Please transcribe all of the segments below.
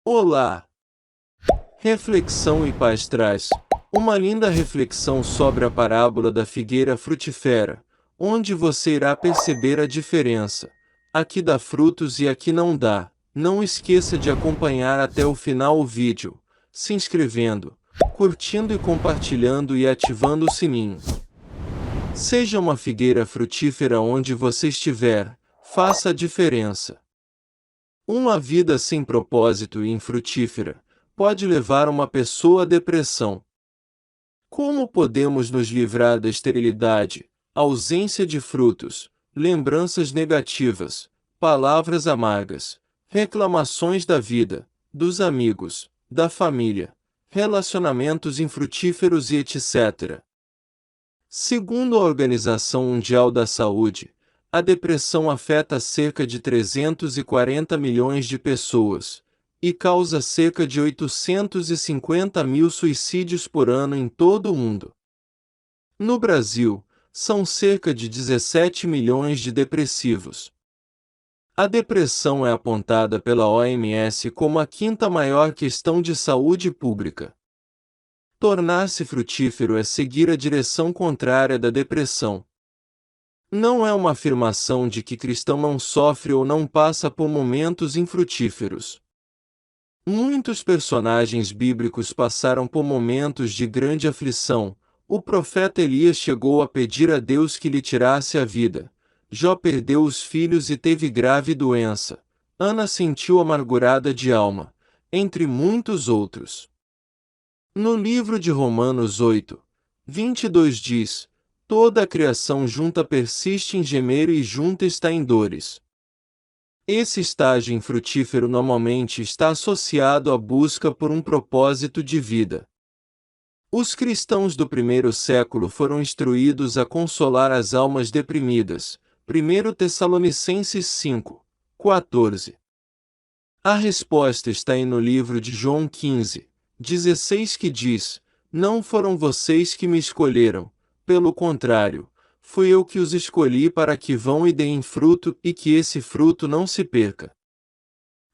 Olá! Reflexão e paz traz uma linda reflexão sobre a parábola da figueira frutífera, onde você irá perceber a diferença. Aqui dá frutos e aqui não dá. Não esqueça de acompanhar até o final o vídeo, se inscrevendo, curtindo e compartilhando e ativando o sininho. Seja uma figueira frutífera onde você estiver, faça a diferença. Uma vida sem propósito e infrutífera pode levar uma pessoa à depressão. Como podemos nos livrar da esterilidade, ausência de frutos, lembranças negativas, palavras amargas, reclamações da vida, dos amigos, da família, relacionamentos infrutíferos e etc. Segundo a Organização Mundial da Saúde, a depressão afeta cerca de 340 milhões de pessoas e causa cerca de 850 mil suicídios por ano em todo o mundo. No Brasil, são cerca de 17 milhões de depressivos. A depressão é apontada pela OMS como a quinta maior questão de saúde pública. Tornar-se frutífero é seguir a direção contrária da depressão. Não é uma afirmação de que cristão não sofre ou não passa por momentos infrutíferos. Muitos personagens bíblicos passaram por momentos de grande aflição. O profeta Elias chegou a pedir a Deus que lhe tirasse a vida. Jó perdeu os filhos e teve grave doença. Ana sentiu amargurada de alma, entre muitos outros. No livro de Romanos 8:22 diz: toda a criação junta persiste em gemer e junta está em dores. Esse estágio infrutífero normalmente está associado à busca por um propósito de vida. Os cristãos do primeiro século foram instruídos a consolar as almas deprimidas. 1 Tessalonicenses 5:14. A resposta está aí no livro de João 15:16 que diz: não foram vocês que me escolheram, pelo contrário, fui eu que os escolhi para que vão e deem fruto e que esse fruto não se perca.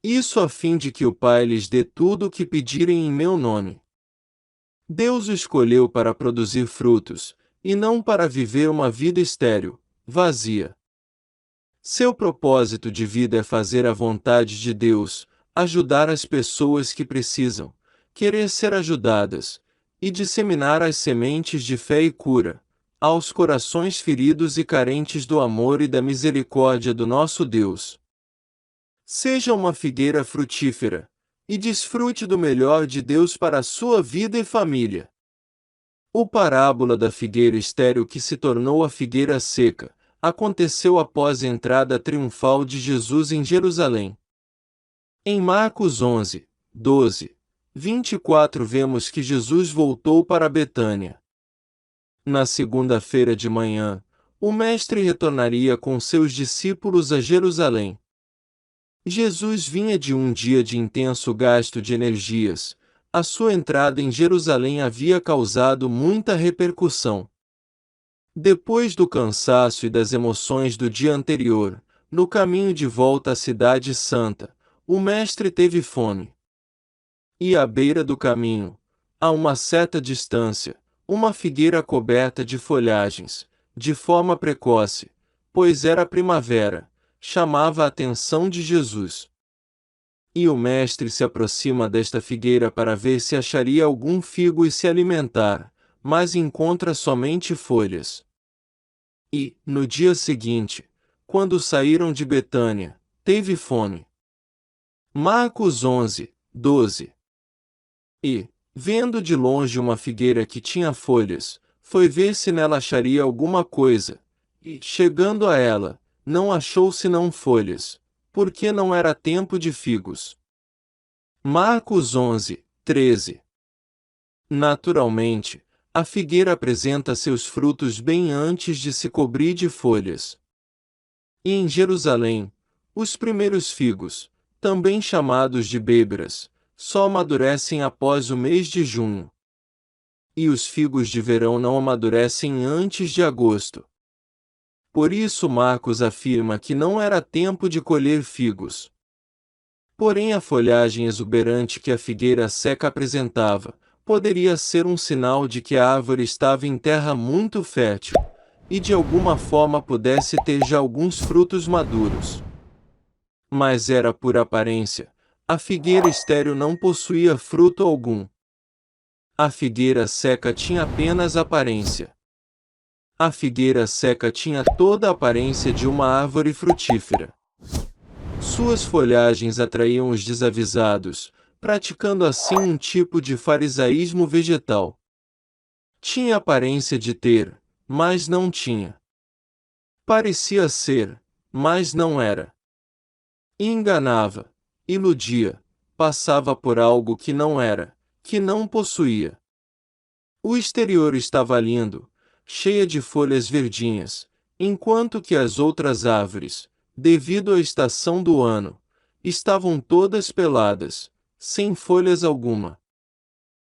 Isso a fim de que o Pai lhes dê tudo o que pedirem em meu nome. Deus o escolheu para produzir frutos, e não para viver uma vida estéril, vazia. Seu propósito de vida é fazer a vontade de Deus, ajudar as pessoas que precisam, querer ser ajudadas, e disseminar as sementes de fé e cura aos corações feridos e carentes do amor e da misericórdia do nosso Deus. Seja uma figueira frutífera, e desfrute do melhor de Deus para a sua vida e família. O parábola da figueira estéril que se tornou a figueira seca aconteceu após a entrada triunfal de Jesus em Jerusalém. Em Marcos 11:12-24 vemos que Jesus voltou para Betânia. Na segunda-feira de manhã, o Mestre retornaria com seus discípulos a Jerusalém. Jesus vinha de um dia de intenso gasto de energias. A sua entrada em Jerusalém havia causado muita repercussão. Depois do cansaço e das emoções do dia anterior, no caminho de volta à Cidade Santa, o Mestre teve fome. E à beira do caminho, a uma certa distância, uma figueira coberta de folhagens, de forma precoce, pois era primavera, chamava a atenção de Jesus. E o Mestre se aproxima desta figueira para ver se acharia algum figo e se alimentar, mas encontra somente folhas. E, no dia seguinte, quando saíram de Betânia, teve fome. Marcos 11:12. E, vendo de longe uma figueira que tinha folhas, foi ver se nela acharia alguma coisa, e, chegando a ela, não achou senão folhas, porque não era tempo de figos. Marcos 11:13. Naturalmente, a figueira apresenta seus frutos bem antes de se cobrir de folhas. E em Jerusalém, os primeiros figos, também chamados de bêberas, só amadurecem após o mês de junho. E os figos de verão não amadurecem antes de agosto. Por isso Marcos afirma que não era tempo de colher figos. Porém a folhagem exuberante que a figueira seca apresentava, poderia ser um sinal de que a árvore estava em terra muito fértil, e de alguma forma pudesse ter já alguns frutos maduros. Mas era por aparência. A figueira estéril não possuía fruto algum. A figueira seca tinha apenas aparência. A figueira seca tinha toda a aparência de uma árvore frutífera. Suas folhagens atraíam os desavisados, praticando assim um tipo de farisaísmo vegetal. Tinha aparência de ter, mas não tinha. Parecia ser, mas não era. Enganava, iludia, passava por algo que não era, que não possuía. O exterior estava lindo, cheia de folhas verdinhas, enquanto que as outras árvores, devido à estação do ano, estavam todas peladas, sem folhas alguma.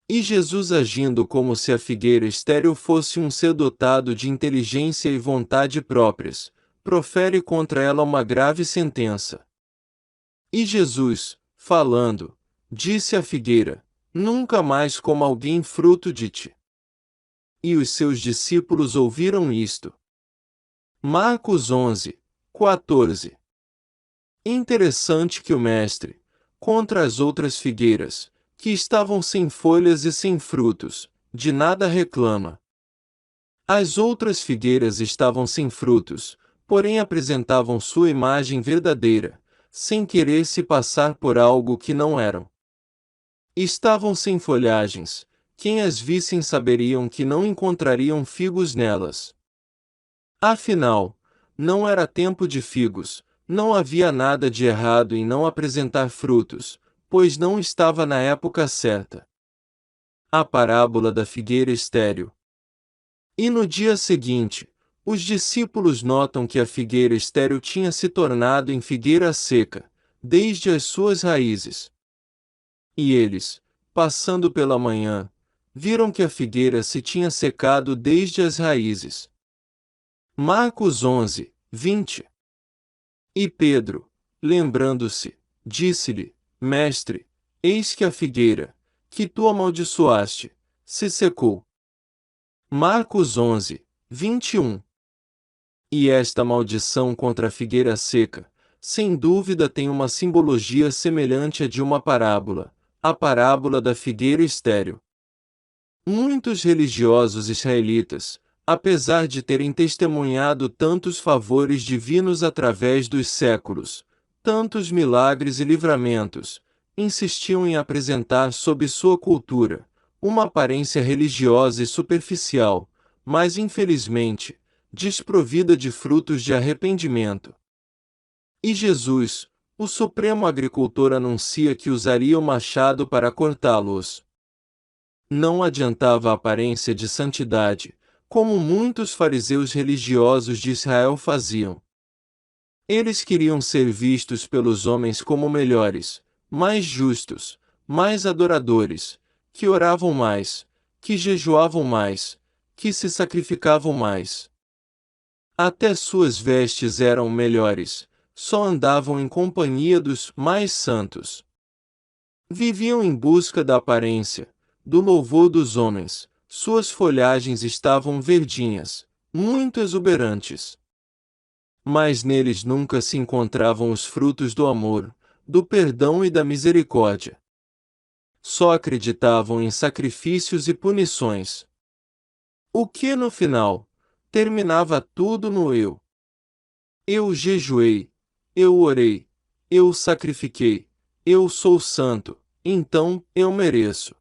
E Jesus, agindo como se a figueira estéril fosse um ser dotado de inteligência e vontade próprias, profere contra ela uma grave sentença. E Jesus, falando, disse à figueira: Nunca mais coma alguém fruto de ti. E os seus discípulos ouviram isto. Marcos 11, 14. Interessante que o mestre, contra as outras figueiras, que estavam sem folhas e sem frutos, de nada reclama. As outras figueiras estavam sem frutos, porém apresentavam sua imagem verdadeira, sem querer se passar por algo que não eram. Estavam sem folhagens, quem as vissem saberiam que não encontrariam figos nelas. Afinal, não era tempo de figos, não havia nada de errado em não apresentar frutos, pois não estava na época certa. A parábola da figueira estéril. E no dia seguinte, os discípulos notam que a figueira estéril tinha se tornado em figueira seca, desde as suas raízes. E eles, passando pela manhã, viram que a figueira se tinha secado desde as raízes. Marcos 11, 20. E Pedro, lembrando-se, disse-lhe: Mestre, eis que a figueira, que tu amaldiçoaste, se secou. Marcos 11, 21. E esta maldição contra a figueira seca, sem dúvida tem uma simbologia semelhante à de uma parábola, a parábola da figueira estéril. Muitos religiosos israelitas, apesar de terem testemunhado tantos favores divinos através dos séculos, tantos milagres e livramentos, insistiam em apresentar sob sua cultura uma aparência religiosa e superficial, mas infelizmente, desprovida de frutos de arrependimento. E Jesus, o supremo agricultor, anuncia que usaria o machado para cortá-los. Não adiantava a aparência de santidade, como muitos fariseus religiosos de Israel faziam. Eles queriam ser vistos pelos homens como melhores, mais justos, mais adoradores, que oravam mais, que jejuavam mais, que se sacrificavam mais. Até suas vestes eram melhores, só andavam em companhia dos mais santos. Viviam em busca da aparência, do louvor dos homens, suas folhagens estavam verdinhas, muito exuberantes. Mas neles nunca se encontravam os frutos do amor, do perdão e da misericórdia. Só acreditavam em sacrifícios e punições. O que no final, terminava tudo no eu. Eu jejuei, eu orei, eu sacrifiquei, eu sou santo, então eu mereço.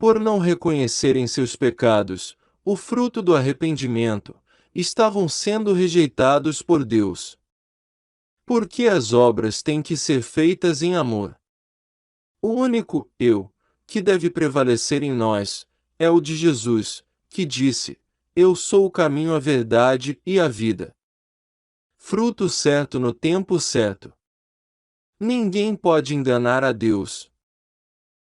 Por não reconhecerem seus pecados, o fruto do arrependimento, estavam sendo rejeitados por Deus. Porque as obras têm que ser feitas em amor. O único eu que deve prevalecer em nós é o de Jesus, que disse: Eu sou o caminho, a verdade e a vida. Fruto certo no tempo certo. Ninguém pode enganar a Deus.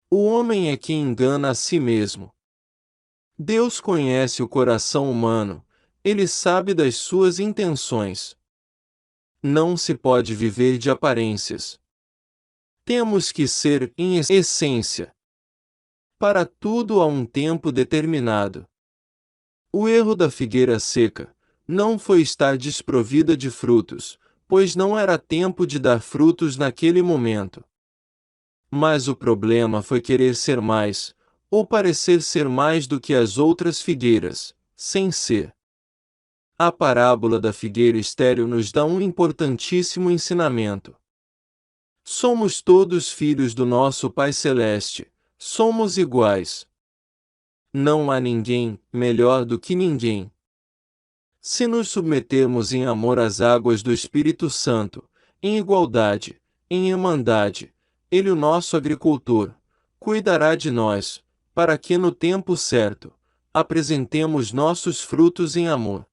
O homem é quem engana a si mesmo. Deus conhece o coração humano, ele sabe das suas intenções. Não se pode viver de aparências. Temos que ser, em essência, para tudo há um tempo determinado. O erro da figueira seca não foi estar desprovida de frutos, pois não era tempo de dar frutos naquele momento. Mas o problema foi querer ser mais, ou parecer ser mais do que as outras figueiras, sem ser. A parábola da figueira estéril nos dá um importantíssimo ensinamento. Somos todos filhos do nosso Pai Celeste, somos iguais. Não há ninguém melhor do que ninguém. Se nos submetermos em amor às águas do Espírito Santo, em igualdade, em irmandade, Ele, o nosso agricultor, cuidará de nós, para que no tempo certo, apresentemos nossos frutos em amor.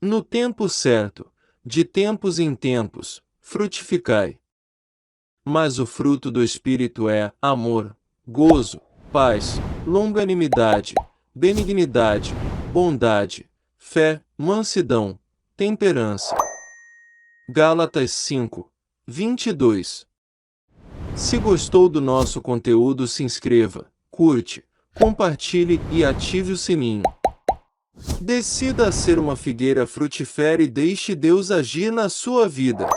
No tempo certo, de tempos em tempos, frutificai. Mas o fruto do Espírito é amor, gozo, paz, longanimidade, benignidade, bondade, fé, mansidão, temperança. Gálatas 5, 22. Se gostou do nosso conteúdo, se inscreva, curte, compartilhe e ative o sininho. Decida ser uma figueira frutífera e deixe Deus agir na sua vida.